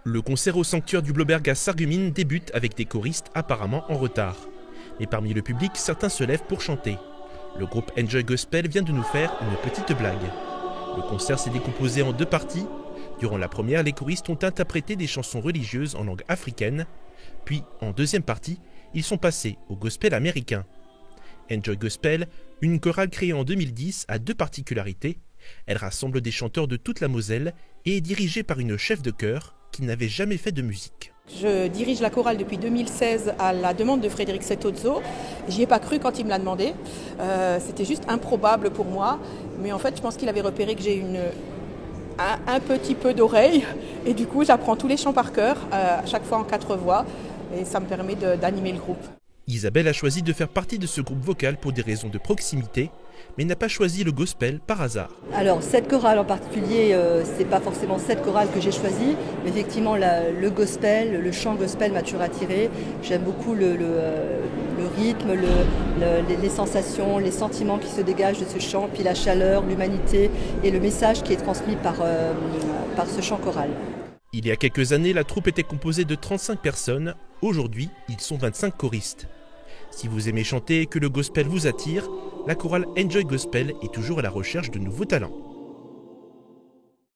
Le concert au sanctuaire du Blauberg à Sarreguemines débute avec des choristes apparemment en retard. Mais parmi le public, certains se lèvent pour chanter. Le groupe Enjoy Gospel vient de nous faire une petite blague. Le concert s'est décomposé en deux parties. Durant la première, les choristes ont interprété des chansons religieuses en langue africaine. Puis, en deuxième partie, ils sont passés au gospel américain. Enjoy Gospel, une chorale créée en 2010, a deux particularités. Elle rassemble des chanteurs de toute la Moselle et est dirigée par une chef de chœur qui n'avait jamais fait de musique. Je dirige la chorale depuis 2016 à la demande de Frédéric Setozzo. J'y ai pas cru quand il me l'a demandé. C'était juste improbable pour moi. Mais en fait, je pense qu'il avait repéré que j'ai un petit peu d'oreille. Et du coup, j'apprends tous les chants par cœur, à chaque fois en 4 voix. Et ça me permet d'animer le groupe. Isabelle a choisi de faire partie de ce groupe vocal pour des raisons de proximité, mais n'a pas choisi le gospel par hasard. Alors cette chorale en particulier, c'est pas forcément cette chorale que j'ai choisie, mais effectivement le gospel, le chant gospel m'a toujours attirée. J'aime beaucoup le rythme, les sensations, les sentiments qui se dégagent de ce chant, puis la chaleur, l'humanité et le message qui est transmis par ce chant choral. Il y a quelques années, la troupe était composée de 35 personnes. Aujourd'hui, ils sont 25 choristes. Si vous aimez chanter et que le gospel vous attire, la chorale Enjoy Gospel est toujours à la recherche de nouveaux talents.